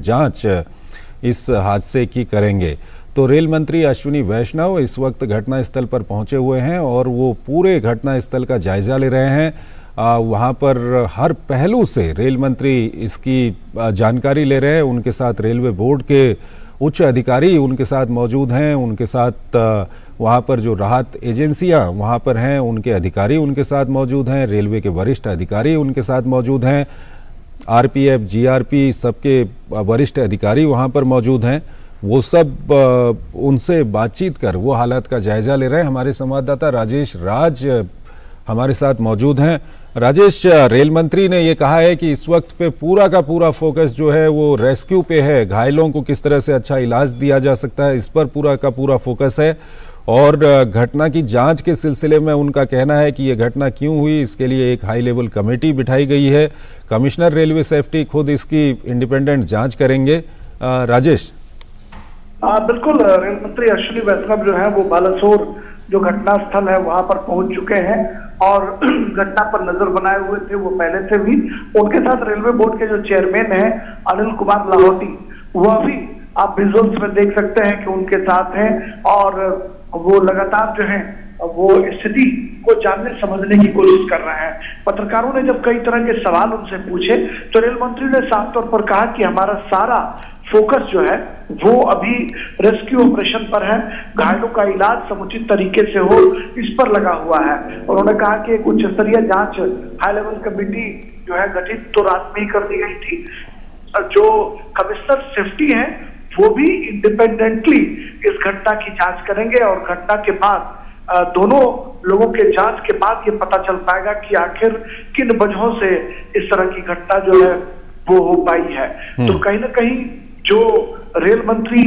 जांच इस हादसे की करेंगे। तो रेल मंत्री अश्विनी वैष्णव इस वक्त घटनास्थल पर पहुंचे हुए हैं और वो पूरे घटनास्थल का जायजा ले रहे हैं। वहाँ पर हर पहलू से रेल मंत्री इसकी जानकारी ले रहे हैं। उनके साथ रेलवे बोर्ड के उच्च अधिकारी उनके साथ मौजूद हैं, उनके साथ वहाँ पर जो राहत एजेंसियाँ वहाँ पर हैं उनके अधिकारी उनके साथ मौजूद हैं, रेलवे के वरिष्ठ अधिकारी उनके साथ मौजूद हैं, आरपीएफ, जीआरपी सबके वरिष्ठ अधिकारी वहाँ पर मौजूद हैं। वो सब उनसे बातचीत कर वो हालात का जायजा ले रहे हैं। हमारे संवाददाता राजेश राज हमारे साथ मौजूद हैं। राजेश, रेल मंत्री ने ये कहा है कि इस वक्त पे पूरा का पूरा फोकस जो है वो रेस्क्यू पे है, घायलों को किस तरह से अच्छा इलाज दिया जा सकता है इस पर पूरा का पूरा फोकस है, और घटना की जांच के सिलसिले में उनका कहना है कि ये घटना क्यों हुई इसके लिए एक हाई लेवल कमेटी बिठाई गई है। कमिश्नर रेलवे सेफ्टी खुद इसकी इंडिपेंडेंट जाँच करेंगे। राजेश। बिल्कुल, रेल मंत्री अश्विनी वैष्णव जो है वो बालासोर जो घटना स्थल है वहां पर पहुंच चुके हैं और घटना पर नजर बनाए हुए थे वो पहले से भी। उनके साथ रेलवे बोर्ड के जो चेयरमैन हैं अनिल कुमार लाहौटी, वह भी आप विजुअल्स में देख सकते हैं कि उनके साथ हैं और वो लगातार जो है वो स्थिति को जानने समझने की कोशिश कर रहे हैं। पत्रकारों ने जब कई तरह के सवाल उनसे पूछे तो रेल मंत्री ने साफ तौर पर कहा कि हमारा सारा फोकस जो है वो अभी रेस्क्यू ऑपरेशन पर है, घायलों का इलाज समुचित तरीके से हो इस पर लगा हुआ है। उन्होंने कहा कि एक उच्च स्तरीय जांच हाई लेवल कमेटी जो है गठित तो रात में ही कर दी गई थी। जो कमिश्नर सेफ्टी है वो भी इंडिपेंडेंटली इस घटना की जांच करेंगे और घटना के बाद दोनों लोगों के जांच के बाद ये पता चल पाएगा कि आखिर किन वजहों से इस तरह की घटना जो है वो हो पाई है। तो कहीं ना कहीं जो रेल मंत्री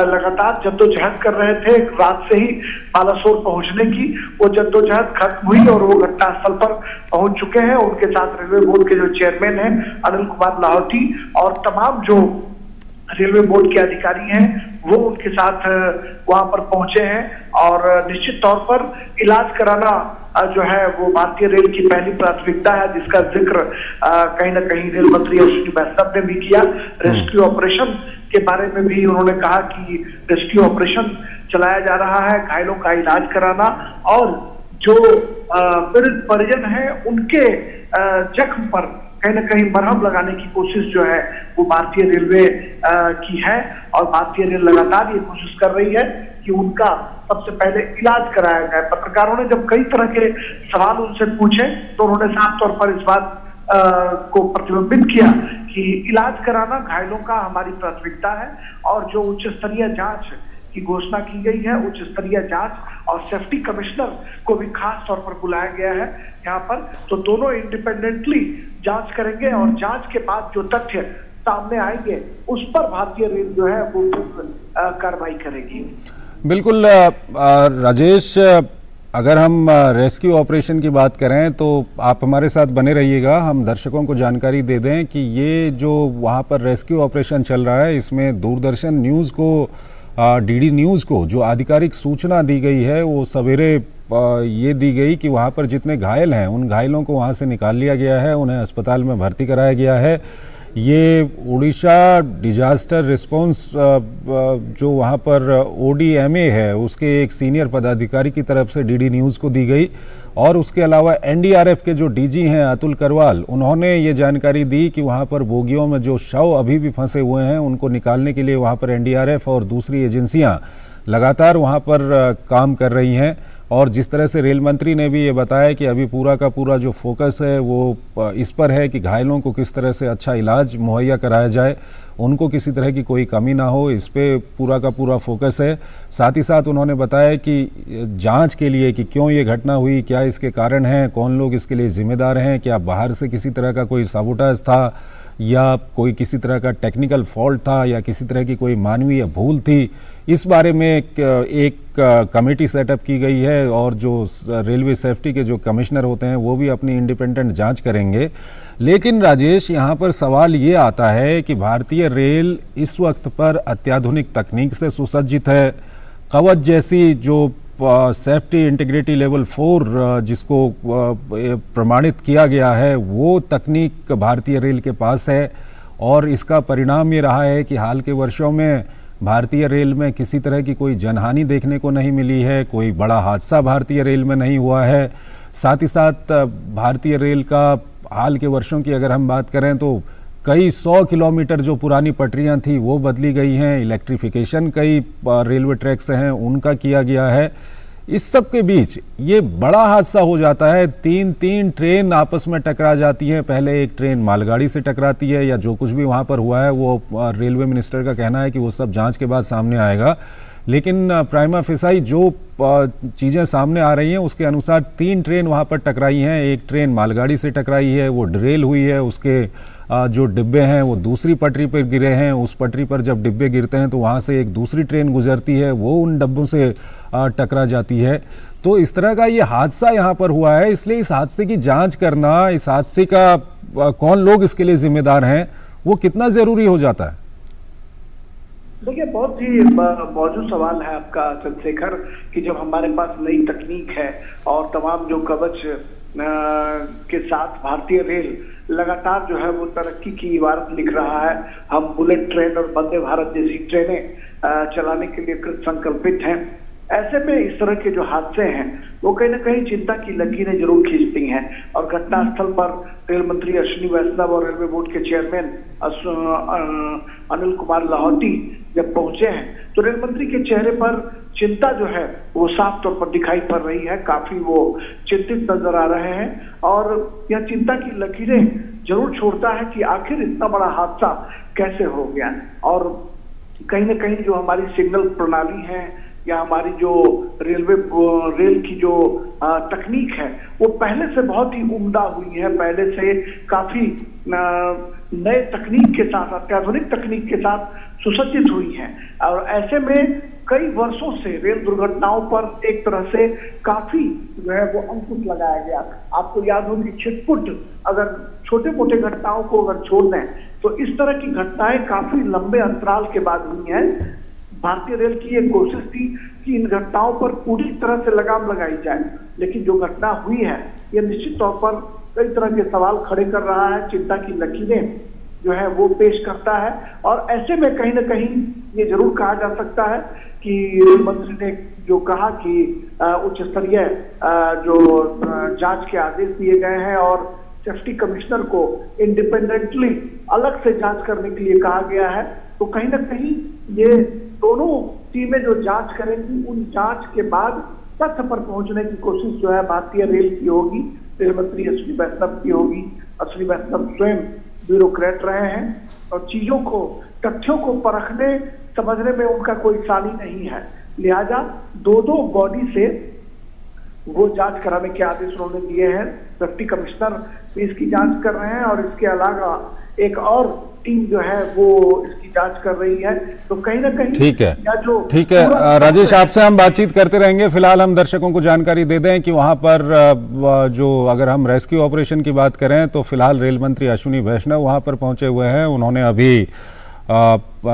लगातार जद्दोजहद कर रहे थे रात से ही बालासोर पहुंचने की, वो जद्दोजहद खत्म हुई और वो घटनास्थल पर पहुंच चुके हैं। उनके साथ रेलवे बोर्ड के जो चेयरमैन हैं अनिल कुमार लाहौटी और तमाम जो रेलवे बोर्ड के अधिकारी हैं वो उनके साथ वहां पर पहुंचे हैं और निश्चित तौर पर इलाज कराना जो है वो भारतीय रेल की पहली प्राथमिकता है, जिसका जिक्र कहीं ना कहीं रेल मंत्री अश्विनी वैष्णव ने भी किया। रेस्क्यू ऑपरेशन के बारे में भी उन्होंने कहा कि रेस्क्यू ऑपरेशन चलाया जा रहा है, घायलों का इलाज कराना और जो पीड़ित परिजन है उनके जख्म पर कहीं ना कहीं मरहम लगाने की कोशिश जो है वो भारतीय रेलवे की है और भारतीय रेल लगातार ये कोशिश कर रही है कि उनका सबसे पहले इलाज कराया जाए। पत्रकारों ने जब कई तरह के सवाल उनसे पूछे तो उन्होंने साफ तौर पर इस बात को प्रतिबिंबित किया कि इलाज कराना घायलों का हमारी प्राथमिकता है और जो उच्च स्तरीय जांच की घोषणा की गई है, उच्च स्तरीय जांच और सेफ्टी कमिश्नर को भी खास तौर पर बुलाया गया है यहाँ पर, तो दोनों इंडिपेंडेंटली जांच करेंगे और जांच के बाद जो तथ्य सामने आएंगे उस पर भारतीय रेल जो है वो कार्रवाई करेगी। बिल्कुल राजेश, अगर हम रेस्क्यू ऑपरेशन की बात करें तो आप हमारे साथ बने रहिएगा। हम दर्शकों को जानकारी दे दें कि ये जो वहाँ पर रेस्क्यू ऑपरेशन चल रहा है इसमें दूरदर्शन न्यूज़ को डीडी न्यूज़ को जो आधिकारिक सूचना दी गई है वो सवेरे ये दी गई कि वहाँ पर जितने घायल हैं उन घायलों को वहाँ से निकाल लिया गया है, उन्हें अस्पताल में भर्ती कराया गया है। ये उड़ीसा डिजास्टर रिस्पांस जो वहाँ पर ODMA है उसके एक सीनियर पदाधिकारी की तरफ से डीडी न्यूज़ को दी गई और उसके अलावा NDRF के जो DG हैं अतुल करवाल, उन्होंने ये जानकारी दी कि वहाँ पर बोगियों में जो शव अभी भी फंसे हुए हैं उनको निकालने के लिए वहाँ पर NDRF और दूसरी एजेंसियाँ लगातार वहाँ पर काम कर रही हैं। और जिस तरह से रेल मंत्री ने भी ये बताया कि अभी पूरा का पूरा जो फोकस है वो इस पर है कि घायलों को किस तरह से अच्छा इलाज मुहैया कराया जाए, उनको किसी तरह की कोई कमी ना हो, इस पे पूरा का पूरा फोकस है। साथ ही साथ उन्होंने बताया कि जांच के लिए कि क्यों ये घटना हुई, क्या इसके कारण हैं, कौन लोग इसके लिए जिम्मेदार हैं, क्या बाहर से किसी तरह का कोई साबोटाज था या कोई किसी तरह का टेक्निकल फॉल्ट था या किसी तरह की कोई मानवीय भूल थी, इस बारे में एक कमेटी सेटअप की गई है और जो रेलवे सेफ्टी के जो कमिश्नर होते हैं वो भी अपनी इंडिपेंडेंट जांच करेंगे। लेकिन राजेश, यहाँ पर सवाल ये आता है कि भारतीय रेल इस वक्त पर अत्याधुनिक तकनीक से सुसज्जित है। कवच जैसी जो सेफ्टी इंटीग्रिटी लेवल 4 जिसको प्रमाणित किया गया है वो तकनीक भारतीय रेल के पास है और इसका परिणाम ये रहा है कि हाल के वर्षों में भारतीय रेल में किसी तरह की कोई जनहानि देखने को नहीं मिली है, कोई बड़ा हादसा भारतीय रेल में नहीं हुआ है। साथ ही साथ भारतीय रेल का हाल के वर्षों की अगर हम बात करें तो कई 100 किलोमीटर जो पुरानी पटरियां थी वो बदली गई हैं, इलेक्ट्रिफिकेशन कई रेलवे ट्रैक्स हैं उनका किया गया है। इस सब के बीच ये बड़ा हादसा हो जाता है, तीन ट्रेन आपस में टकरा जाती हैं। पहले एक ट्रेन मालगाड़ी से टकराती है, या जो कुछ भी वहाँ पर हुआ है वो रेलवे मिनिस्टर का कहना है कि वो सब जांच के बाद सामने आएगा। लेकिन प्राइमा फेसाई जो चीज़ें सामने आ रही हैं उसके अनुसार 3 ट्रेन वहाँ पर टकराई हैं। एक ट्रेन मालगाड़ी से टकराई है, वो डिरेल हुई है, उसके जो डिब्बे हैं वो दूसरी पटरी पर गिरे हैं। उस पटरी पर जब डिब्बे गिरते हैं तो वहाँ से एक दूसरी ट्रेन गुजरती है, वो उन डब्बों से टकरा जाती है। तो इस तरह का ये हादसा यहाँ पर हुआ है, इसलिए इस हादसे की जांच करना, इस हादसे का कौन लोग इसके लिए जिम्मेदार हैं, वो कितना ज़रूरी हो जाता है। देखिए, बहुत ही मौजूद सवाल है आपका चंद्रशेखर, कि जब हमारे पास नई तकनीक है और तमाम जो कवच के साथ भारतीय रेल लगातार जो है वो तरक्की की इबारत लिख रहा है। हम बुलेट ट्रेन और वंदे भारत जैसी ट्रेनें चलाने के लिए कृत संकल्पित हैं। ऐसे में इस तरह के जो हादसे हैं वो कहीं ना कहीं चिंता की लकीरें जरूर खींचती हैं। और घटनास्थल पर रेल मंत्री अश्विनी वैष्णव और रेलवे बोर्ड के चेयरमैन अनिल कुमार लाहौटी जब पहुंचे हैं तो रेल मंत्री के चेहरे पर चिंता जो है वो साफ तौर पर दिखाई पड़ रही है। काफी वो चिंतित नजर आ रहे हैं और यह चिंता की लकीरें जरूर छोड़ता है कि आखिर इतना बड़ा हादसा कैसे हो गया। और कहीं ना कहीं जो हमारी सिग्नल प्रणाली है या हमारी जो रेल की जो तकनीक है वो पहले से बहुत ही उम्दा हुई है, पहले से काफी नए तकनीक के साथ, अत्याधुनिक तकनीक के साथ सुसज्जित हुई है। और ऐसे में कई वर्षों से रेल दुर्घटनाओं पर एक तरह से काफी जो है वो अंकुश लगाया गया। आपको याद होगी छिटपुट अगर छोटे मोटे घटनाओं को अगर छोड़ दें तो इस तरह की घटनाएं काफी लंबे अंतराल के बाद हुई हैं। भारतीय रेल की एक कोशिश थी कि इन घटनाओं पर पूरी तरह से लगाम लगाई जाए, लेकिन जो घटना हुई है ये निश्चित तौर पर कई तरह के सवाल खड़े कर रहा है, चिंता की लकीरें जो है वो पेश करता है। और ऐसे में कहीं ना कहीं ये जरूर कहा जा सकता है कि रेल मंत्री ने जो कहा कि उच्च स्तरीय जो जांच के आदेश दिए गए हैं और सेफ्टी कमिश्नर को इंडिपेंडेंटली अलग से जांच करने के लिए कहा गया है, तो कहीं ना कहीं ये दोनों टीमें जो जांच करेंगी उन जांच के बाद तथ्य पर पहुंचने की कोशिश जो है भारतीय रेल की होगी, रेल मंत्री अश्विनी वैष्णव की होगी। अश्विनी वैष्णव स्वयं ब्यूरोक्रेट रहे हैं और चीजों को, तथ्यों को परखने समझने में उनका कोई सानी नहीं है, लिहाजा दो बॉडी से वो जांच कराने के आदेश उन्होंने दिए हैं। सेफ्टी कमिश्नर भी इसकी जांच कर रहे हैं और इसके अलावा एक और टीम जो है वो इसकी जांच कर रही है। तो कहीं ना कहीं ठीक है राजेश, आपसे हम बातचीत करते रहेंगे। फिलहाल हम दर्शकों को जानकारी दे दें कि वहां पर जो अगर हम रेस्क्यू ऑपरेशन की बात करें तो फिलहाल रेल मंत्री अश्विनी वैष्णव वहां पर पहुंचे हुए हैं। उन्होंने अभी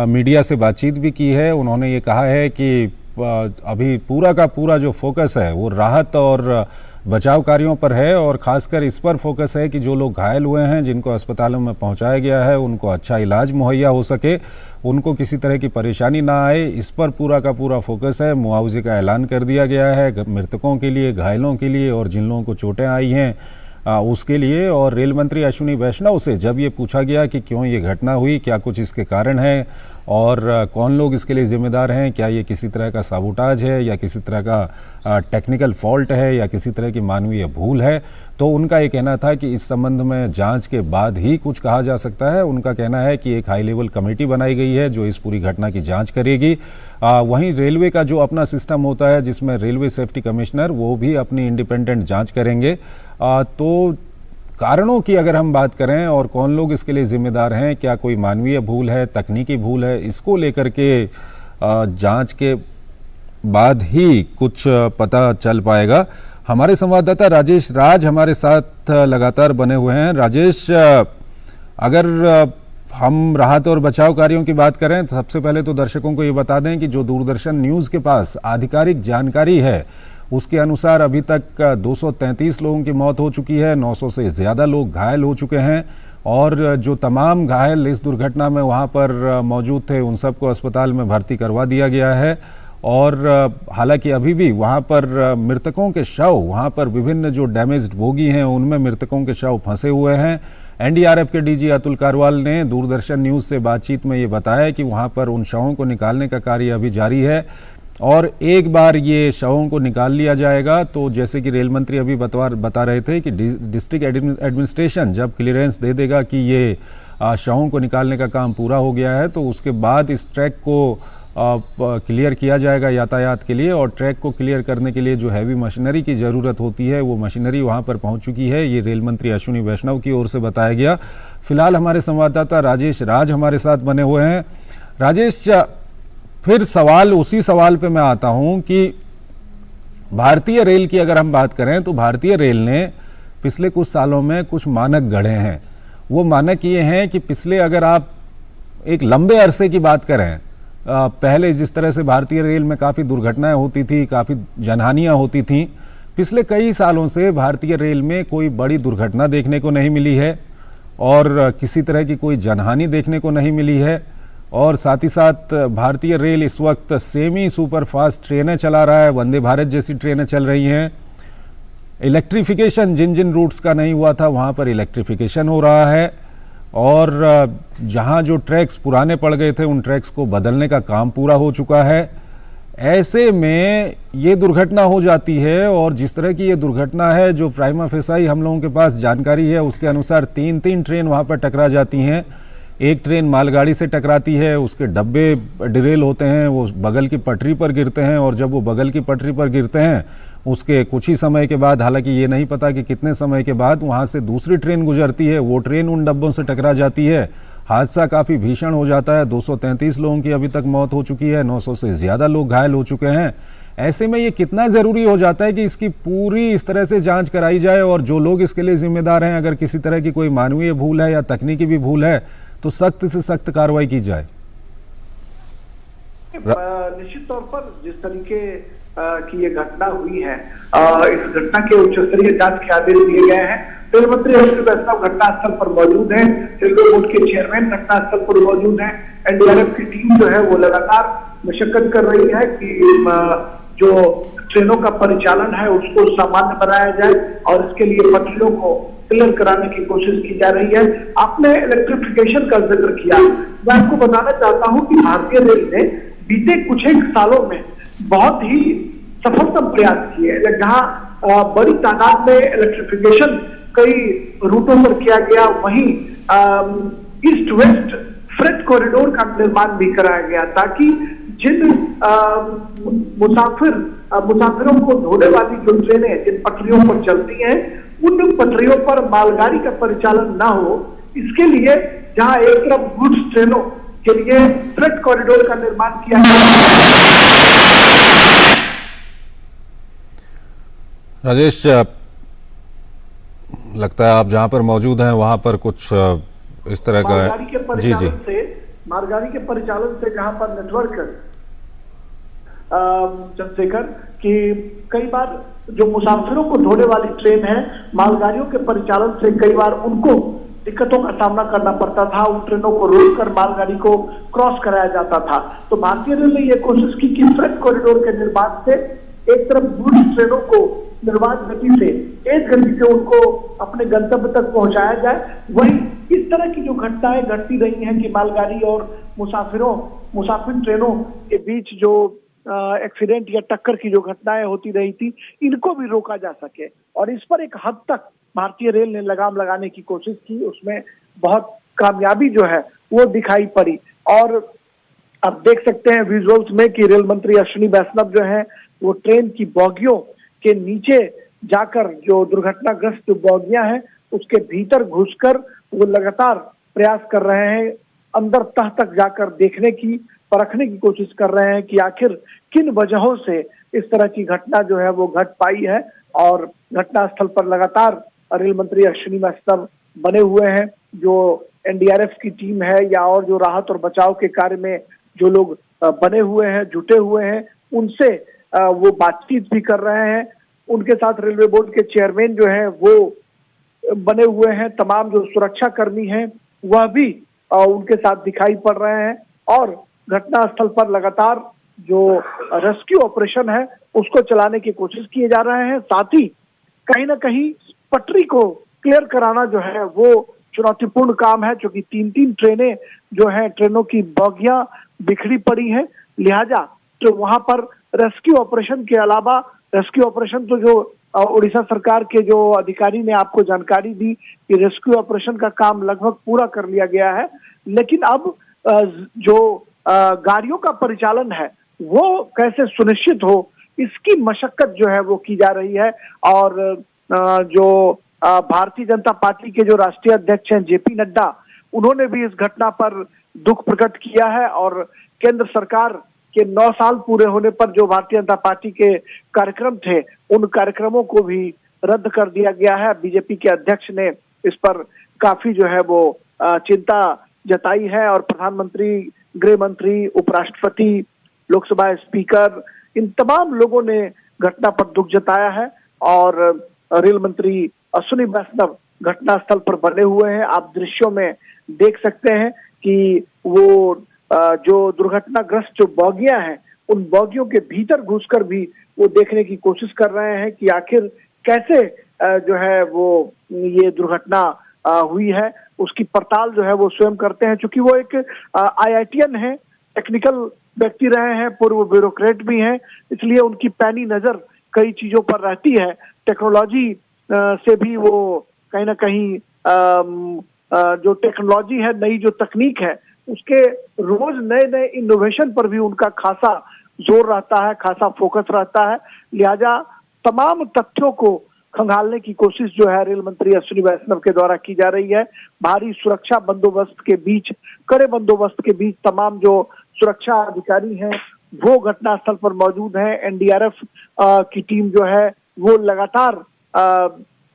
मीडिया से बातचीत भी की है। उन्होंने ये कहा है कि अभी पूरा का पूरा जो फोकस है वो राहत और बचाव कार्यों पर है और खासकर इस पर फोकस है कि जो लोग घायल हुए हैं, जिनको अस्पतालों में पहुंचाया गया है, उनको अच्छा इलाज मुहैया हो सके, उनको किसी तरह की परेशानी ना आए, इस पर पूरा का पूरा फोकस है। मुआवजे का ऐलान कर दिया गया है मृतकों के लिए, घायलों के लिए और जिन लोगों को चोटें आई हैं उसके लिए। और रेल मंत्री अश्विनी वैष्णव से जब ये पूछा गया कि क्यों ये घटना हुई, क्या कुछ इसके कारण है और कौन लोग इसके लिए जिम्मेदार हैं, क्या ये किसी तरह का साबोटाज है या किसी तरह का टेक्निकल फॉल्ट है या किसी तरह की मानवीय भूल है, तो उनका ये कहना था कि इस संबंध में जांच के बाद ही कुछ कहा जा सकता है। उनका कहना है कि एक हाई लेवल कमेटी बनाई गई है जो इस पूरी घटना की जांच करेगी। वहीं रेलवे का जो अपना सिस्टम होता है जिसमें रेलवे सेफ्टी कमिश्नर वो भी अपनी इंडिपेंडेंट जांच करेंगे। तो कारणों की अगर हम बात करें और कौन लोग इसके लिए जिम्मेदार हैं, क्या कोई मानवीय भूल है, तकनीकी भूल है, इसको लेकर के जांच के बाद ही कुछ पता चल पाएगा। हमारे संवाददाता राजेश राज हमारे साथ लगातार बने हुए हैं। राजेश, अगर हम राहत और बचाव कार्यों की बात करें तो सबसे पहले तो दर्शकों को ये बता दें कि जो दूरदर्शन न्यूज़ के पास आधिकारिक जानकारी है उसके अनुसार अभी तक 233 लोगों की मौत हो चुकी है, 900 से ज़्यादा लोग घायल हो चुके हैं और जो तमाम घायल इस दुर्घटना में वहाँ पर मौजूद थे उन सबको अस्पताल में भर्ती करवा दिया गया है। और हालांकि अभी भी वहाँ पर मृतकों के शव, वहाँ पर विभिन्न जो डैमेज्ड बोगी हैं उनमें मृतकों के शव फंसे हुए हैं। एनडीआरएफ के डीजी अतुल कारवाल ने दूरदर्शन न्यूज़ से बातचीत में ये बताया कि वहाँ पर उन शवों को निकालने का कार्य अभी जारी है और एक बार ये शवों को निकाल लिया जाएगा तो जैसे कि रेल मंत्री अभी बता रहे थे कि डिस्ट्रिक्ट एडमिनिस्ट्रेशन जब क्लियरेंस दे देगा कि ये शवों को निकालने का काम पूरा हो गया है तो उसके बाद इस ट्रैक को क्लियर किया जाएगा यातायात के लिए। और ट्रैक को क्लियर करने के लिए जो हैवी मशीनरी की ज़रूरत होती है वो मशीनरी वहाँ पर पहुँच चुकी है। ये रेल मंत्री अश्विनी वैष्णव की ओर से बताया गया। फिलहाल हमारे संवाददाता राजेश राज हमारे साथ बने हुए हैं। राजेश, फिर उसी सवाल पे मैं आता हूँ कि भारतीय रेल की अगर हम बात करें तो भारतीय रेल ने पिछले कुछ सालों में कुछ मानक गढ़े हैं। वो मानक ये हैं कि पिछले अगर आप एक लंबे अरसे की बात करें, पहले जिस तरह से भारतीय रेल में काफ़ी दुर्घटनाएं होती थी, काफ़ी जनहानियां होती थीं, पिछले कई सालों से भारतीय रेल में कोई बड़ी दुर्घटना देखने को नहीं मिली है और किसी तरह की कोई जनहानि देखने को नहीं मिली है। और साथ ही साथ भारतीय रेल इस वक्त सेमी सुपर फास्ट ट्रेनें चला रहा है, वंदे भारत जैसी ट्रेनें चल रही हैं। इलेक्ट्रिफिकेशन जिन जिन रूट्स का नहीं हुआ था वहाँ पर इलेक्ट्रिफिकेशन हो रहा है और जहाँ जो ट्रैक्स पुराने पड़ गए थे उन ट्रैक्स को बदलने का काम पूरा हो चुका है। ऐसे में ये दुर्घटना हो जाती है और जिस तरह की ये दुर्घटना है, जो प्राइमा फेसाई हम लोगों के पास जानकारी है उसके अनुसार 3 ट्रेन वहाँ पर टकरा जाती हैं। एक ट्रेन मालगाड़ी से टकराती है, उसके डब्बे डिरेल होते हैं, वो बगल की पटरी पर गिरते हैं और जब वो बगल की पटरी पर गिरते हैं उसके कुछ ही समय के बाद, हालांकि ये नहीं पता कि कितने समय के बाद, वहाँ से दूसरी ट्रेन गुजरती है, वो ट्रेन उन डब्बों से टकरा जाती है। हादसा काफ़ी भीषण हो जाता है। 233 लोगों की अभी तक मौत हो चुकी है, 900 से ज़्यादा लोग घायल हो चुके हैं। ऐसे में ये कितना ज़रूरी हो जाता है कि इसकी पूरी इस तरह से जांच कराई जाए और जो लोग इसके लिए जिम्मेदार हैं, अगर किसी तरह की कोई मानवीय भूल है या तकनीकी भी भूल है तो सख्त से सख्त कार्रवाई की जाए। निश्चित तौर पर जिस तरीके की ये घटना हुई है, इस घटना के उच्च स्तरीय जांच के आदेश दिए गए हैं। रेल मंत्री अश्विनी वैष्णव घटनास्थल पर मौजूद हैं, रेलवे बोर्ड के चेयरमैन घटनास्थल पर मौजूद हैं। एनडीआरएफ की टीम जो है वो लगातार मशक्कत कर रही है कि जो ट्रेनों का परिचालन है उसको सामान्य बनाया जाए और इसके लिए पटरियों को क्लियर कराने की कोशिश की जा रही है। आपने इलेक्ट्रिफिकेशन का जिक्र किया, मैं आपको बताना चाहता हूं कि भारतीय रेल ने बीते कुछ एक सालों में बहुत ही सफलतम प्रयास किए, जहां बड़ी तादाद में इलेक्ट्रिफिकेशन कई रूटों पर किया गया, वहीं ईस्ट वेस्ट फ्रेट कॉरिडोर का निर्माण भी कराया गया ताकि जिन मुसाफिरों को ढोने वाली जो ट्रेनें जिन पटरियों पर चलती हैं उन पटरियों पर मालगाड़ी का परिचालन ना हो, इसके लिए जहां एक तरफ गुड्स ट्रेनों के लिए फ्रेट कॉरिडोर का निर्माण किया गया। राजेश, लगता है आप जहां पर मौजूद हैं वहां पर कुछ इस तरह का मालगाड़ी के परिचालन से जहां पर नेटवर्क चंद्रशेखर कि कई बार जो मुसाफिरों को ढोने वाली ट्रेन है, मालगाड़ियों के परिचालन से कई बार उनको दिक्कतों का सामना करना पड़ता था। उन ट्रेनों को रोककर मालगाड़ी को क्रॉस कराया जाता था। तो भारतीय रेल ने यह कोशिश की कि फ्रेट कॉरिडोर के निर्माण से एक तरफ गुड्स ट्रेनों को निर्बाध गति से, तेज गति से उनको अपने गंतव्य तक पहुंचाया जाए, वहीं इस तरह की जो घटनाएं घटती रही हैं कि मालगाड़ी और मुसाफिर ट्रेनों के बीच जो एक्सीडेंट या टक्कर की जो घटनाएं होती रही थी, इनको भी रोका जा सके। और इस पर एक हद तक भारतीय रेल ने लगाम लगाने की कोशिश की, उसमें बहुत कामयाबी जो है वो दिखाई पड़ी। और आप देख सकते हैं विजुअल्स में कि रेल मंत्री अश्विनी वैष्णव जो है वो ट्रेन की बोगियों के नीचे जाकर, जो दुर्घटनाग्रस्त बोगियां हैं उसके भीतर घुसकर वो लगातार प्रयास कर रहे हैं, अंदर तह तक जाकर देखने की, परखने की कोशिश कर रहे हैं कि आखिर किन वजहों से इस तरह की घटना जो है वो घट पाई है। और घटनास्थल पर लगातार रेल मंत्री अश्विनी वैष्णव बने हुए हैं। जो एनडीआरएफ की टीम है या और जो राहत और बचाव के कार्य में जो लोग बने हुए हैं, जुटे हुए हैं, उनसे वो बातचीत भी कर रहे हैं। उनके साथ रेलवे बोर्ड के चेयरमैन जो है वो बने हुए हैं, तमाम जो सुरक्षा कर्मी हैं वह भी उनके साथ दिखाई पड़ रहे हैं और घटनास्थल पर लगातार जो रेस्क्यू ऑपरेशन है उसको चलाने की कोशिश किए जा रहे हैं। साथ ही कहीं ना कहीं पटरी को क्लियर कराना जो है वो चुनौतीपूर्ण काम है, क्योंकि 3-3 ट्रेनें जो है, ट्रेनों की बोगियां बिखरी पड़ी हैं। लिहाजा तो वहां पर रेस्क्यू ऑपरेशन के अलावा, रेस्क्यू ऑपरेशन तो जो उड़ीसा सरकार के जो अधिकारी ने आपको जानकारी दी कि रेस्क्यू ऑपरेशन का काम लगभग पूरा कर लिया गया है, लेकिन अब जो गाड़ियों का परिचालन है वो कैसे सुनिश्चित हो, इसकी मशक्कत जो है वो की जा रही है। और जो भारतीय जनता पार्टी के जो राष्ट्रीय अध्यक्ष हैं जेपी नड्डा, उन्होंने भी इस घटना पर दुख प्रकट किया है और केंद्र सरकार के 9 साल पूरे होने पर जो भारतीय जनता पार्टी के कार्यक्रम थे, उन कार्यक्रमों को भी रद्द कर दिया गया है। बीजेपी के अध्यक्ष ने इस पर काफी जो है वो चिंता जताई है और प्रधानमंत्री, गृह मंत्री, उपराष्ट्रपति, लोकसभा स्पीकर, इन तमाम लोगों ने घटना पर दुख जताया है। और रेल मंत्री अश्विनी वैष्णव घटनास्थल पर बने हुए हैं। आप दृश्यों में देख सकते हैं कि वो जो दुर्घटनाग्रस्त जो बोगियां हैं, उन बोगियों के भीतर घुसकर भी वो देखने की कोशिश कर रहे हैं कि आखिर कैसे जो है वो ये दुर्घटना हुई है, उसकी पड़ताल जो है वो स्वयं करते हैं। चूंकि वो एक IITian है, टेक्निकल व्यक्ति रहे हैं, पूर्व ब्यूरोक्रेट भी हैं, इसलिए उनकी पैनी नजर कई चीजों पर रहती है। टेक्नोलॉजी से भी वो कहीं ना कहीं जो टेक्नोलॉजी है, नई जो तकनीक है, उसके रोज नए नए इनोवेशन पर भी उनका खासा जोर रहता है, खासा फोकस रहता है। लिहाजा तमाम तथ्यों को खंगालने की कोशिश जो है रेल मंत्री अश्विनी वैष्णव के द्वारा की जा रही है। भारी सुरक्षा बंदोबस्त के बीच, कड़े बंदोबस्त के बीच तमाम जो सुरक्षा अधिकारी हैं वो घटनास्थल पर मौजूद हैं। NDRF की टीम जो है वो लगातार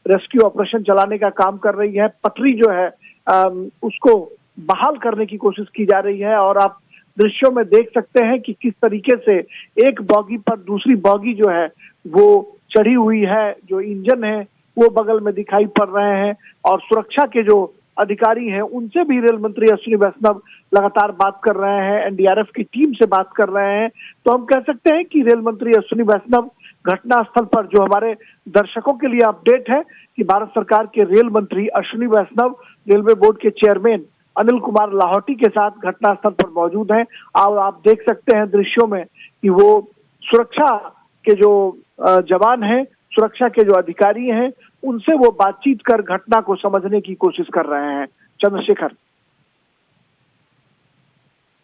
रेस्क्यू ऑपरेशन चलाने का काम कर रही है। पटरी जो है उसको बहाल करने की कोशिश की जा रही है और आप दृश्यों में देख सकते हैं कि किस तरीके से एक बॉगी पर दूसरी बॉगी जो है वो चढ़ी हुई है। जो इंजन है वो बगल में दिखाई पड़ रहे हैं और सुरक्षा के जो अधिकारी हैं उनसे भी रेल मंत्री अश्विनी वैष्णव लगातार बात कर रहे हैं, NDRF की टीम से बात कर रहे हैं। तो हम कह सकते हैं कि रेल मंत्री अश्विनी वैष्णव घटनास्थल पर, जो हमारे दर्शकों के लिए अपडेट है कि भारत सरकार के रेल मंत्री अश्विनी वैष्णव रेलवे बोर्ड के चेयरमैन अनिल कुमार लाहौटी के साथ घटनास्थल पर मौजूद हैं। और आप देख सकते हैं दृश्यों में कि वो सुरक्षा के जो जवान हैं, सुरक्षा के जो अधिकारी हैं, उनसे वो बातचीत कर घटना को समझने की कोशिश कर रहे हैं। चंद्रशेखर,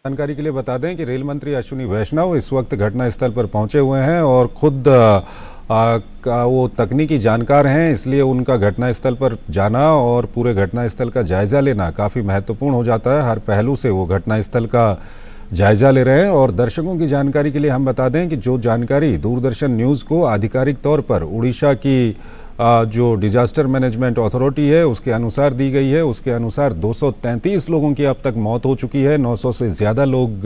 जानकारी के लिए बता दें कि रेल मंत्री अश्विनी वैष्णव इस वक्त घटनास्थल पर पहुंचे हुए हैं और खुद वो तकनीकी जानकार हैं, इसलिए उनका घटनास्थल पर जाना और पूरे घटनास्थल का जायजा लेना काफ़ी महत्वपूर्ण हो जाता है। हर पहलू से वो घटनास्थल का जायजा ले रहे हैं। और दर्शकों की जानकारी के लिए हम बता दें कि जो जानकारी दूरदर्शन न्यूज़ को आधिकारिक तौर पर उड़ीसा की जो डिजास्टर मैनेजमेंट अथॉरिटी है उसके अनुसार दी गई है, उसके अनुसार 233 लोगों की अब तक मौत हो चुकी है, 900 से ज़्यादा लोग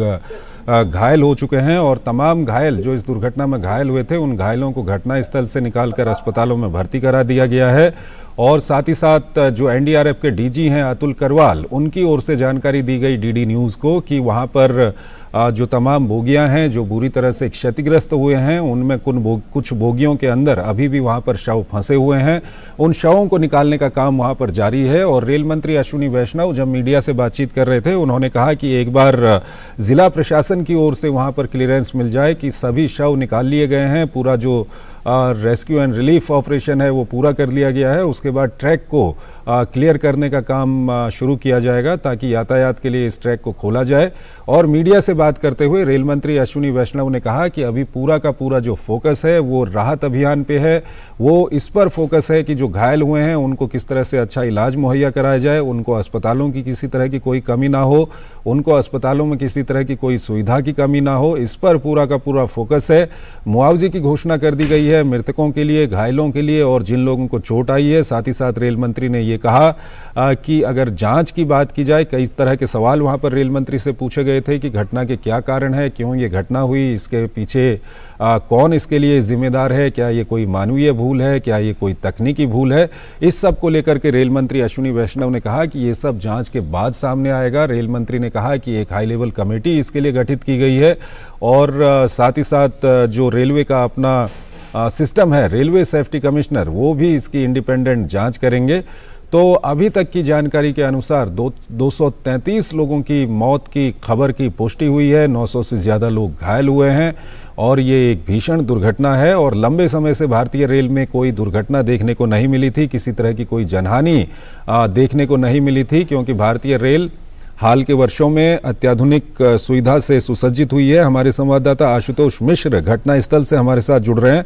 घायल हो चुके हैं और तमाम घायल जो इस दुर्घटना में घायल हुए थे उन घायलों को घटनास्थल से निकालकर अस्पतालों में भर्ती करा दिया गया है। और साथ ही साथ जो NDRF के DG हैं अतुल करवाल, उनकी ओर से जानकारी दी गई DD न्यूज़ को कि वहाँ पर जो तमाम बोगियां हैं जो बुरी तरह से क्षतिग्रस्त हुए हैं, उनमें कुछ बोगियों के अंदर अभी भी वहाँ पर शव फंसे हुए हैं। उन शवों को निकालने का काम वहाँ पर जारी है। और रेल मंत्री अश्विनी वैष्णव जब मीडिया से बातचीत कर रहे थे, उन्होंने कहा कि एक बार जिला प्रशासन की ओर से वहाँ पर क्लियरेंस मिल जाए कि सभी शव निकाल लिए गए हैं, पूरा जो रेस्क्यू एंड रिलीफ ऑपरेशन है वो पूरा कर लिया गया है, उसके बाद ट्रैक को क्लियर करने का काम शुरू किया जाएगा ताकि यातायात के लिए इस ट्रैक को खोला जाए। और मीडिया से बात करते हुए रेल मंत्री अश्विनी वैष्णव ने कहा कि अभी पूरा का पूरा जो फोकस है वो राहत अभियान पे है, वो इस पर फोकस है कि जो घायल हुए हैं उनको किस तरह से अच्छा इलाज मुहैया कराया जाए, उनको अस्पतालों की किसी तरह की कोई कमी ना हो, उनको अस्पतालों में किसी तरह की कोई सुविधा की कमी ना हो, इस पर पूरा का पूरा फोकस है। मुआवजे की घोषणा कर दी गई है है मृतकों के लिए, घायलों के लिए और जिन लोगों को चोट आई है। साथ ही साथ रेल मंत्री ने ये कहा कि अगर जांच की बात की जाए, कई तरह के सवाल वहां पर रेल मंत्री से पूछे गए थे कि घटना के क्या कारण है, क्यों ये घटना हुई, इसके पीछे कौन इसके लिए जिम्मेदार है, क्या ये कोई मानवीय भूल है, क्या ये कोई तकनीकी भूल है। इस सब को लेकर के रेल मंत्री अश्विनी वैष्णव ने कहा कि ये सब जांच के बाद सामने आएगा। रेल मंत्री ने कहा कि एक हाई लेवल कमेटी इसके लिए गठित की गई है और साथ ही साथ जो रेलवे का अपना सिस्टम है, रेलवे सेफ्टी कमिश्नर, वो भी इसकी इंडिपेंडेंट जांच करेंगे। तो अभी तक की जानकारी के अनुसार 233 लोगों की मौत की खबर की पुष्टि हुई है, 900 से ज़्यादा लोग घायल हुए हैं और ये एक भीषण दुर्घटना है। और लंबे समय से भारतीय रेल में कोई दुर्घटना देखने को नहीं मिली थी, किसी तरह की कोई जनहानि देखने को नहीं मिली थी, क्योंकि भारतीय रेल हाल के वर्षों में अत्याधुनिक सुविधा से सुसज्जित हुई है। हमारे संवाददाता आशुतोष मिश्र घटनास्थल से हमारे साथ जुड़ रहे हैं।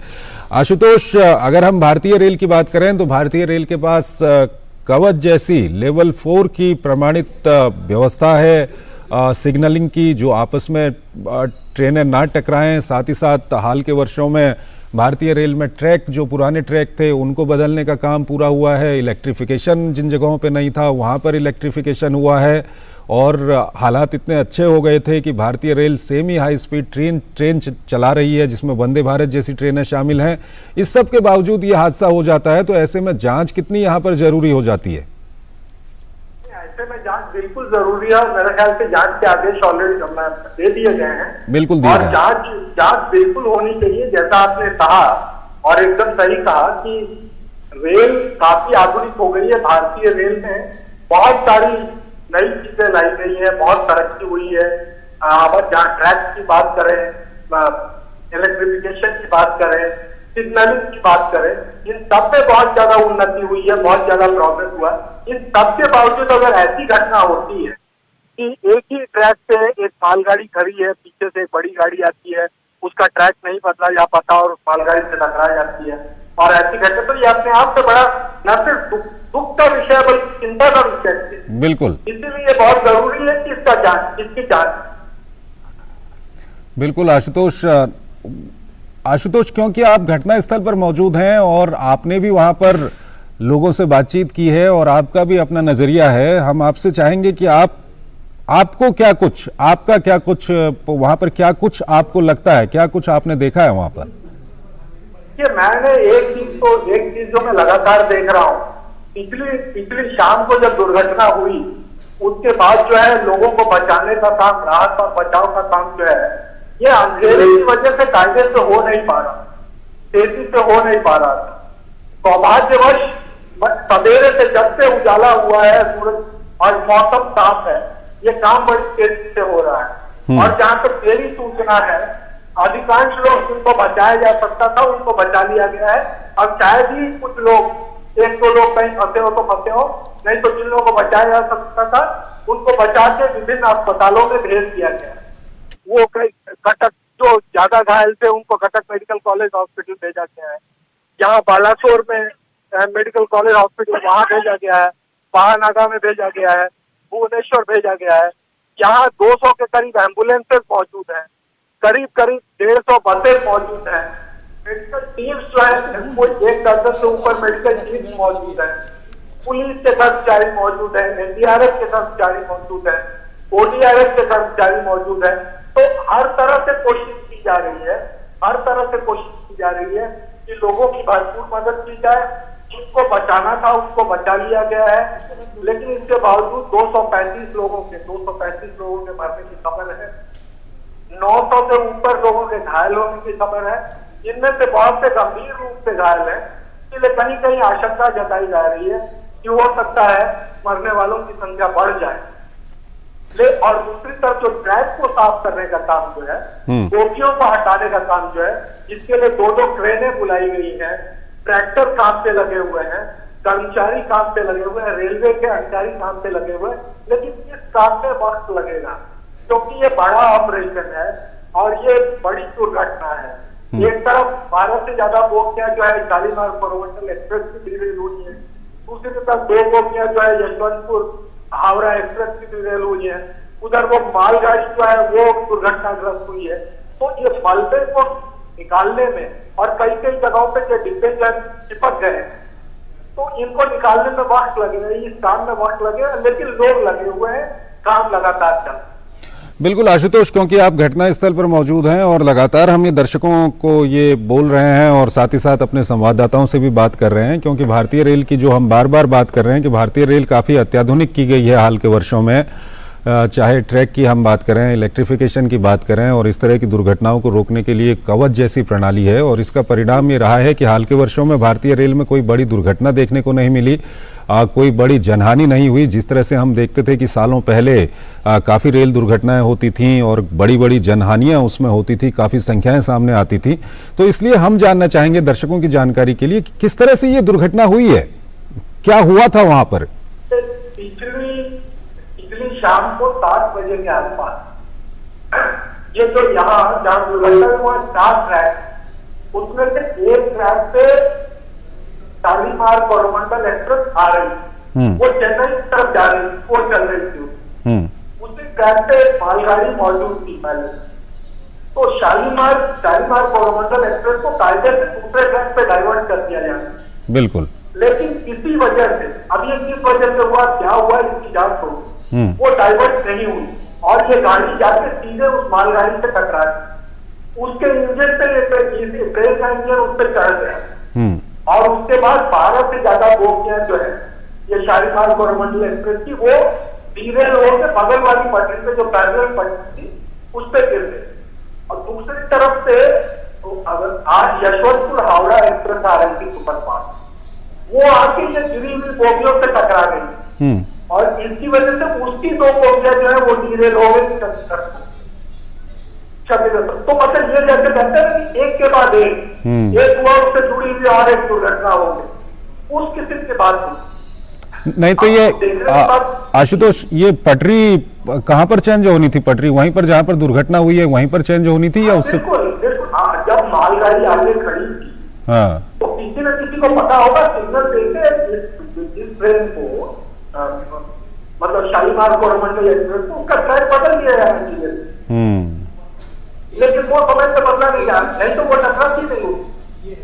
आशुतोष, अगर हम भारतीय रेल की बात करें तो भारतीय रेल के पास कवच जैसी लेवल 4 की प्रमाणित व्यवस्था है सिग्नलिंग की, जो आपस में ट्रेनें ना टकराएं। साथ ही साथ हाल के वर्षों में भारतीय रेल में ट्रैक, जो पुराने ट्रैक थे उनको बदलने का काम पूरा हुआ है। इलेक्ट्रिफिकेशन जिन जगहों पे नहीं था वहाँ पर इलेक्ट्रिफिकेशन हुआ है और हालात इतने अच्छे हो गए थे कि भारतीय rail semi high speed train चला रही है, जिसमें वंदे भारत जैसी ट्रेनें शामिल हैं। इस सब के बावजूद ये हादसा हो जाता है, तो ऐसे में जांच कितनी यहाँ पर जरूरी हो जाती है? ऐसे में जांच बिल्कुल जरूरी है और मेरे ख्याल से जांच के आदेश ऑलरेडी दे दिए गए हैं। बिल्कुल दिए और गए। जांच बिल्कुल होनी चाहिए, जैसा आपने कहा और एकदम सही कहा कि रेल काफी आधुनिक हो गई है। भारतीय रेल में बहुत सारी नई चीजें लाई गई है, बहुत तरक्की हुई है। अब जहाँ ट्रैक की बात करें, इलेक्ट्रिफिकेशन की बात करें, सिग्नलिंग की बात करें, इन सब में बहुत ज्यादा उन्नति हुई है, बहुत ज्यादा प्रोग्रेस हुआ। इन सब के बावजूद अगर ऐसी घटना होती है कि एक ही ट्रैक पे एक मालगाड़ी खड़ी है, पीछे से एक बड़ी गाड़ी आती है, उसका ट्रैक नहीं बदला जा पाता और उस मालगाड़ी से टकरा जाती है, और ऐसी घटना, तो ये अपने आप से बड़ा न सिर्फ दुख का विषय बल्कि चिंता का विषय है। बिल्कुल, इसीलिए बहुत जरूरी है कि इसकी जांच। बिल्कुल आशुतोष, क्योंकि आप घटनास्थल पर मौजूद हैं और आपने भी वहां पर लोगों से बातचीत की है और आपका भी अपना नजरिया है, हम आपसे चाहेंगे कि आपका क्या कुछ वहां पर क्या कुछ आपको लगता है, क्या कुछ आपने देखा है वहां पर? कि मैंने एक चीज जो मैं लगातार देख रहा हूँ, पिछली शाम को जब दुर्घटना हुई उसके बाद जो है लोगों को बचाने का काम, राहत और बचाव का काम जो है, ये अंधेरे की वजह से कायदे से हो नहीं पा रहा, तेजी से हो नहीं पा रहा था। सौभाग्यवश सवेरे से जब से उजाला हुआ है सूरज और मौसम साफ है, ये काम बड़ी तेजी से हो रहा है। और जहां तक मेरी सूचना है, अधिकांश लोग जिनको बचाया जा सकता था उनको बचा लिया गया है। अब शायद ही कुछ लोग, 1-2 लोग कहीं फंसे हो तो फंसे हो, नहीं तो जिन लोगों को बचाया जा सकता था उनको बचा के विभिन्न अस्पतालों में भेज दिया गया है। वो कई कटक, जो ज्यादा घायल थे उनको कटक मेडिकल कॉलेज हॉस्पिटल भेजा गया है। यहाँ बालासोर में मेडिकल कॉलेज हॉस्पिटल वहां भेजा गया है, महानागा में भेजा गया है, भुवनेश्वर भेजा गया है। यहाँ 200 के करीब एम्बुलेंसेज मौजूद हैं, करीब 150 बसें मौजूद हैं, मेडिकल टीम्स जो है कोई 1 दर्जन से ऊपर मेडिकल टीम्स मौजूद है, पुलिस के कर्मचारी मौजूद है, एनडीआरएफ के कर्मचारी मौजूद है, ओडीआरएफ के कर्मचारी मौजूद है। तो हर तरह से कोशिश की जा रही है, कि लोगों की भरपूर मदद की जाए। जिनको बचाना था उसको बचा लिया गया है, लेकिन इसके बावजूद 235 लोगों के मरने की खबर है, 900 से ऊपर लोगों के घायल होने की खबर है, जिनमें से बहुत से गंभीर रूप से घायल है। इसलिए कहीं कहीं आशंका जताई जा रही है कि हो सकता है मरने वालों की संख्या बढ़ जाए। और दूसरी तरफ जो ट्रैक को साफ करने का काम जो है, बोगियों को हटाने का काम जो है, जिसके लिए 2-2 ट्रेनें बुलाई गई हैं, ट्रैक्टर काम पे लगे हुए हैं, कर्मचारी काम पे लगे हुए हैं, रेलवे के अधिकारी काम पे लगे हुए हैं, लेकिन इस काम में वक्त लगेगा क्योंकि ये बड़ा ऑपरेशन है और ये बड़ी दुर्घटना है। एक तरफ 12 से ज्यादा बोगियां जो है शालीमार कोरोमंडल एक्सप्रेस की डिलीवरी हुई है, दूसरी तरफ 2 बोगियां जो है यशवंतपुर हावड़ा एक्सप्रेस की डिलीवरी हुई है, उधर वो मालगाड़ी जो है वो दुर्घटनाग्रस्त हुई है। तो ये मलबे को निकालने में, और कई कई जगहों पे जो डिब्बे जो चिपक गए, तो इनको निकालने में वक्त लगेगा, इस काम में वक्त लगेगा, लेकिन लोग लगे हुए हैं, काम लगातार चल रहा है। बिल्कुल आशुतोष, क्योंकि आप घटनास्थल पर मौजूद हैं और लगातार हम ये दर्शकों को ये बोल रहे हैं और साथ ही साथ अपने संवाददाताओं से भी बात कर रहे हैं, क्योंकि भारतीय रेल की जो हम बार बार बात कर रहे हैं कि भारतीय रेल काफ़ी अत्याधुनिक की गई है हाल के वर्षों में, चाहे ट्रैक की हम बात करें, इलेक्ट्रिफिकेशन की बात करें, और इस तरह की दुर्घटनाओं को रोकने के लिए कवच जैसी प्रणाली है। और इसका परिणाम ये रहा है कि हाल के वर्षों में भारतीय रेल में कोई बड़ी दुर्घटना देखने को नहीं मिली, कोई बड़ी जनहानि नहीं हुई। जिस तरह से हम देखते थे कि सालों पहले काफ़ी रेल दुर्घटनाएं होती थीं और बड़ी बड़ी जनहानियां उसमें होती थी, काफ़ी संख्याएं सामने आती थी। तो इसलिए हम जानना चाहेंगे दर्शकों की जानकारी के लिए कि किस तरह से ये दुर्घटना हुई है, क्या हुआ था वहां पर। पिछली शाम को 7 बजे के आसपास ये जो यहाँ जहाँ दुर्घटना हुआ 4 ट्रैक, उसमें से एक ट्रैक पे शालीमार कोरोमंडल एक्सप्रेस आ रही, वो चेन्नई की तरफ जा रही, वो चल रही थी। उसी ट्रैक पे मालगाड़ी मौजूद थी पहले, तो शालीमार कोरोमंडल एक्सप्रेस को कायदे से दूसरे ट्रैक पे डाइवर्ट कर दिया जाए। बिल्कुल। लेकिन किसी वजह से, अब ये किस वजह से हुआ, क्या हुआ, इसकी जांच हो, वो डाइवर्ट नहीं हुई और ये गाड़ी जाके सीधे उस मालगाड़ी से टकराई। उसके इंजन पे ट्रेन का इंजन उस पर चढ़ गया और उसके बाद 12 से ज्यादा बोगियां जो है ये शालीमार कोरोमंडल एक्सप्रेस की, वो सीधे रोड के बगल वाली पटरी पे जो पैरेलल पटरी थी उस पर गिर गई। और दूसरी तरफ से अगर आज यशवंतपुर हावड़ा एक्सप्रेस आ रही थी सुपरफास्ट, वो आके ये गिरी हुई बोगियों से टकरा गई और इसकी वजह से उसकी 2 बोगियां जो है वो धीरे हो गई। तो मतलब ये जैसे कहते हैं कि एक के बाद एक हुआ, उससे जुड़ी हुई और एक दुर्घटना हो गई, उस किस्म की बात हुई। नहीं तो ये आशुतोष, ये पटरी कहाँ पर चेंज होनी थी? पटरी वहीं पर जहां पर दुर्घटना हुई है वहीं पर चेंज होनी थी या उससे? बिल्कुल, जब मालगाड़ी आगे खड़ी थी, तो किसी न किसी को पता होगा, सिग्नल देके इस ट्रेन को मतलब शालीमार कोरोमंडल एक्सप्रेस को उसका ट्रैक बदल दिया जाना चाहिए, लेकिन वो समय से बदला नहीं जा, नहीं तो वो टकराती नहीं होती।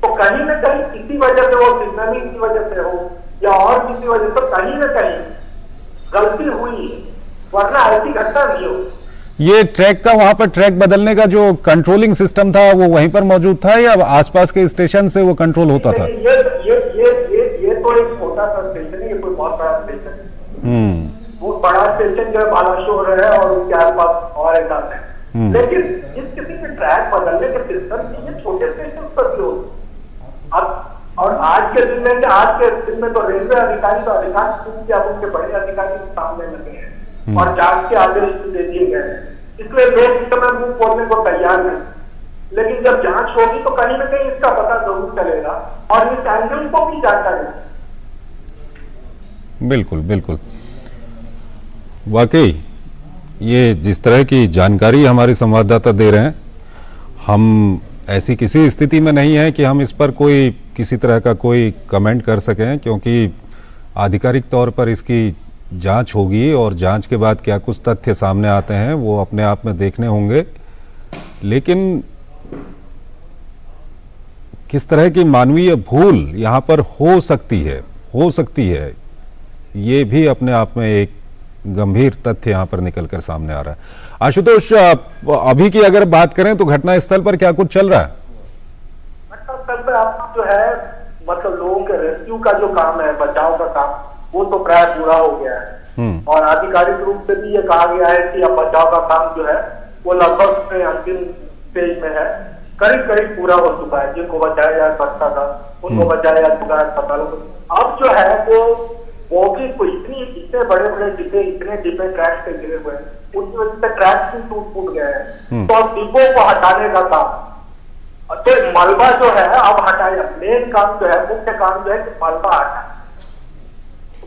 तो कहीं न कहीं किसी वजह से, वो सिग्नलिंग की वजह से हो या और किसी वजह से, कहीं न कहीं गलती हुई है, वरना ऐसी घटना नहीं हो। ये ट्रैक का, वहां पर ट्रैक बदलने का जो कंट्रोलिंग सिस्टम था वो वहीं पर मौजूद था या आसपास के स्टेशन से वो कंट्रोल होता था? ये तो एक छोटा सा स्टेशन है, ये कोई बहुत बड़ा स्टेशन है। वो बड़ा स्टेशन जो है बालाशोर है और उसके आसपास और एक आते हैं, लेकिन इस किसी के ट्रैक बदलने के सिस्टम की ये छोटे स्टेशन पर भी होते। अब और आज के दिन में तो रेलवे अधिकारी तो अधिकांश उनके बड़े अधिकारी सामने लगे हैं और जांच के आदेश दे दिए गए हैं, इसलिए लोग इस समय मुंह खोलने को तैयार नहीं। लेकिन जब जांच होगी तो कहीं ना कहीं इसका पता जरूर चलेगा और इस एंगल को भी जानकारी। बिल्कुल बिल्कुल, वाकई ये जिस तरह की जानकारी हमारे संवाददाता दे रहे हैं, हम ऐसी किसी स्थिति में नहीं है कि हम इस पर कोई किसी तरह का कोई कमेंट कर सकें, क्योंकि आधिकारिक तौर पर इसकी जांच होगी और जांच के बाद क्या कुछ तथ्य सामने आते हैं वो अपने आप में देखने होंगे। लेकिन किस तरह की मानवीय भूल यहाँ पर हो सकती है, ये भी अपने आप में एक गंभीर तथ्य यहाँ पर निकलकर सामने आ रहा है। आशुतोष, अभी की अगर बात करें तो घटनास्थल पर क्या कुछ चल रहा है? घटनास्थल पर आप जो है मतलब लोगों के रेस्क्यू का जो काम है, बचाव का काम, वो तो प्राय पूरा हो गया है और आधिकारिक रूप से भी ये कहा गया है कि अब बचाव का काम जो है वो लगभग अंतिम स्टेज में है, करीब पूरा हो चुका है। जिनको बचाया जा सकता था उनको बचाया जा चुका है अस्पतालों में। अब जो है वो भी इतने बड़े डिब्बे, इतने डिब्बे ट्रैक पे गिरे हुए हैं, उसकी वजह से ट्रैक भी टूट गए हैं, तो अब डिब्बों को हटाने का काम, तो मलबा जो है अब हटाया। मेन काम जो है, मुख्य काम जो है कि मलबा हटाए।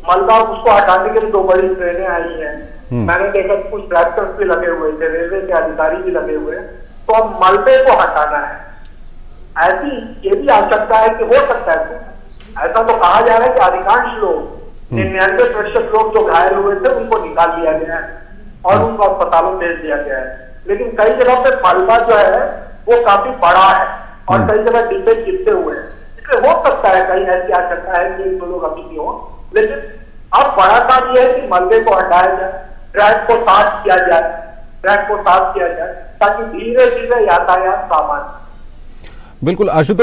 मलबा उसको हटाने के लिए 2 बड़ी ट्रेनें आई हैं, मैंने देखा कुछ ट्रैक्टर्स भी लगे हुए थे, रेलवे के अधिकारी भी लगे हुए हैं, तो अब मलबे को हटाना है। ऐसी ये भी आवश्यकता है कि हो सकता है, ऐसा तो कहा जा रहा है कि अधिकांश लोग 99% लोग जो घायल हुए थे उनको निकाल लिया गया है और उनको अस्पतालों भेज दिया गया है, लेकिन कई जगह पे मलबा जो है वो काफी बड़ा है और कई जगह डिब्बे चिपटे हुए हैं। इसलिए हो सकता है कहीं ऐसी आशंका है कि 1 2 लोग अभी भी हो, लेकिन अब बड़ा काम यह है कि मलबे को हटाया जाए, ट्रैक को साफ किया जाए ताकि धीरे धीरे यातायात सामान्य। बिल्कुल आशुतोष